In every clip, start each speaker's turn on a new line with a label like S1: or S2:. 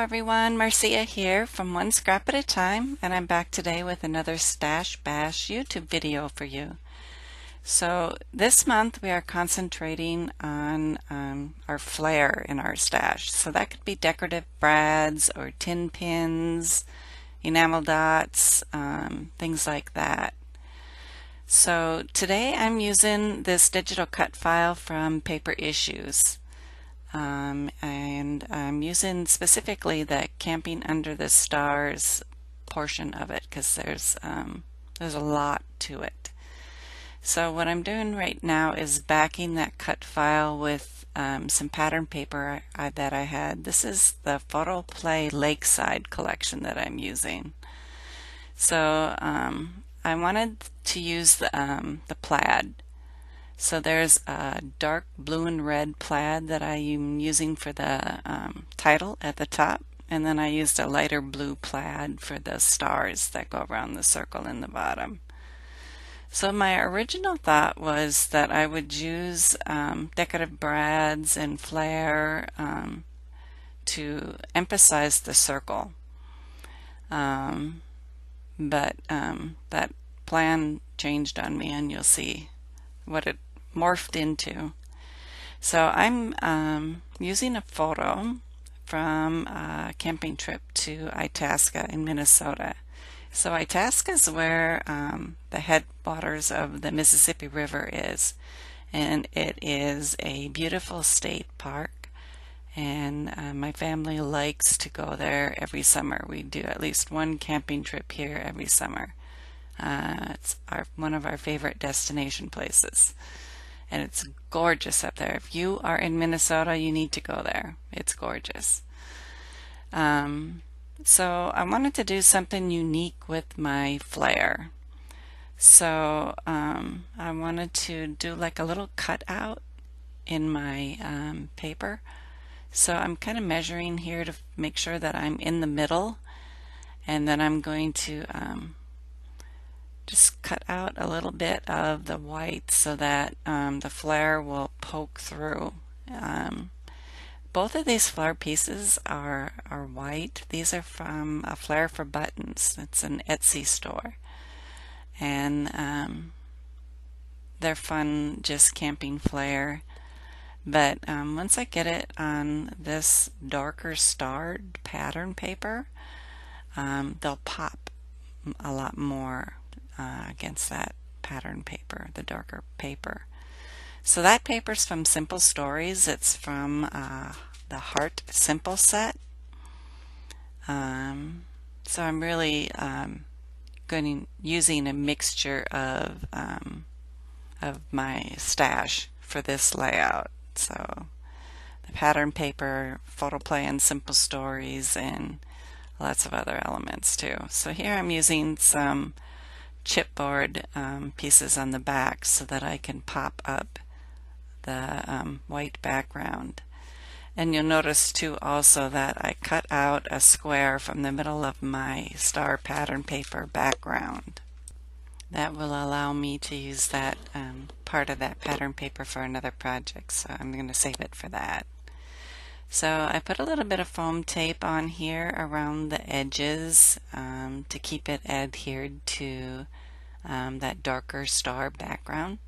S1: everyone, Marcia here from One Scrap at a Time, and I'm back today with another Stash Bash YouTube video for you. So this month we are concentrating on our flair in our stash. So that could be decorative brads or tin pins, enamel dots, things like that. So today I'm using this digital cut file from Paper Issues. And I'm using specifically the Camping Under the Stars portion of it because there's a lot to it. So what I'm doing right now is backing that cut file with some pattern paper that I had. This is the Photo Play Lakeside collection that I'm using. So I wanted to use the plaid. So there's a dark blue and red plaid that I am using for the title at the top, and then I used a lighter blue plaid for the stars that go around the circle in the bottom. So my original thought was that I would use decorative brads and flair to emphasize the circle, but that plan changed on me, and you'll see what it morphed into. So I'm using a photo from a camping trip to Itasca in Minnesota. So Itasca is where the headwaters of the Mississippi River is, and it is a beautiful state park, and my family likes to go there every summer. We do at least one camping trip here every summer. It's one of our favorite destination places, and it's gorgeous up there. If you are in Minnesota, you need to go there. It's gorgeous. So I wanted to do something unique with my flair. So I wanted to do like a little cutout in my paper. So I'm kind of measuring here to make sure that I'm in the middle, and then I'm going to just cut out a little bit of the white so that the flair will poke through. Both of these flair pieces are white. These are from a Flair for Buttons. It's an Etsy store, and they're fun, just camping flair. But once I get it on this darker starred pattern paper, they'll pop a lot more against that pattern paper, the darker paper. So that paper's from Simple Stories. It's from the Heart Simple set. So I'm really using a mixture of my stash for this layout. So the pattern paper, photo play, and Simple Stories, and lots of other elements too. So here I'm using some chipboard pieces on the back so that I can pop up the white background. And you'll notice too also that I cut out a square from the middle of my star pattern paper background. That will allow me to use that part of that pattern paper for another project, so I'm going to save it for that. So I put a little bit of foam tape on here around the edges to keep it adhered to that darker star background.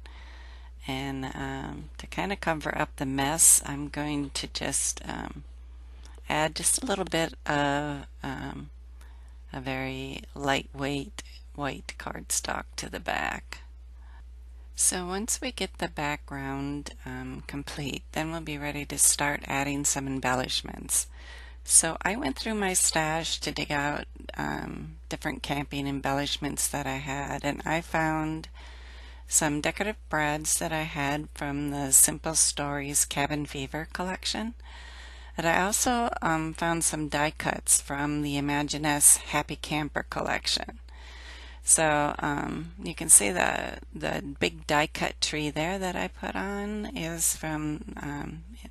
S1: And to kind of cover up the mess, I'm going to just add just a little bit of a very lightweight white cardstock to the back. So once we get the background complete, then we'll be ready to start adding some embellishments. So I went through my stash to dig out different camping embellishments that I had, and I found some decorative brads that I had from the Simple Stories Cabin Fever collection. And I also found some die cuts from the Imaginess Happy Camper collection. So you can see the big die cut tree there that I put on is from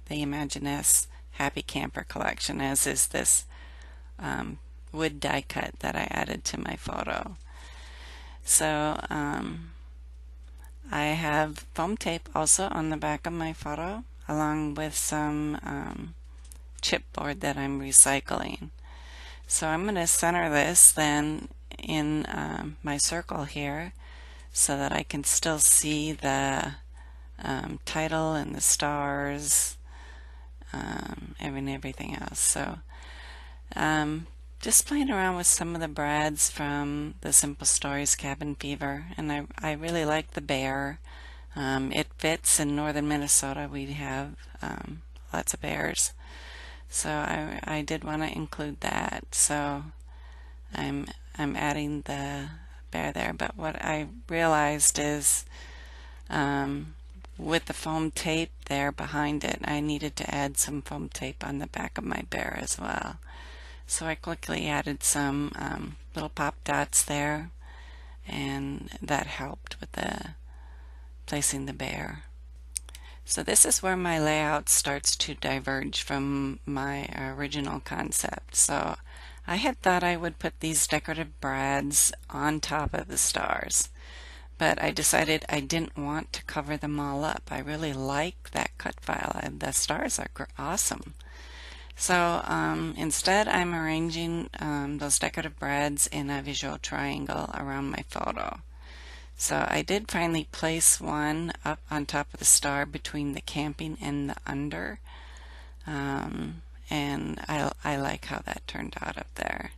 S1: the Imaginess Happy Camper collection, as is this wood die cut that I added to my photo. So I have foam tape also on the back of my photo, along with some chipboard that I'm recycling. So I'm going to center this then in my circle here so that I can still see the title and the stars and everything else. So just playing around with some of the brads from the Simple Stories Cabin Fever, and I really like the bear. It fits in northern Minnesota. We have lots of bears, so I did want to include that. So I'm adding the bear there. But what I realized is with the foam tape there behind it, I needed to add some foam tape on the back of my bear as well. So I quickly added some little pop dots there, and that helped with the placing the bear. So this is where my layout starts to diverge from my original concept. So I had thought I would put these decorative brads on top of the stars, but I decided I didn't want to cover them all up. I really like that cut file. The stars are awesome. So instead I'm arranging those decorative brads in a visual triangle around my photo. So I did finally place one up on top of the star between the camping and the under, and I like how that turned out up there.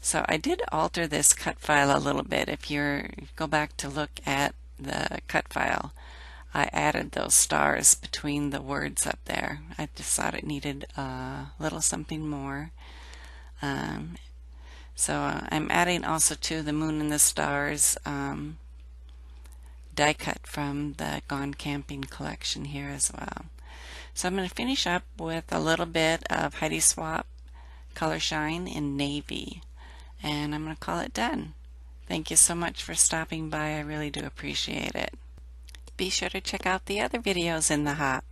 S1: So I did alter this cut file a little bit. If you go back to look at the cut file, I added those stars between the words up there. I just thought it needed a little something more. So I'm adding also to the moon and the stars die cut from the Gone Camping collection here as well. So I'm going to finish up with a little bit of Heidi Swapp Color Shine in navy, and I'm going to call it done. Thank you so much for stopping by. I really do appreciate it. Be sure to check out the other videos in the hop.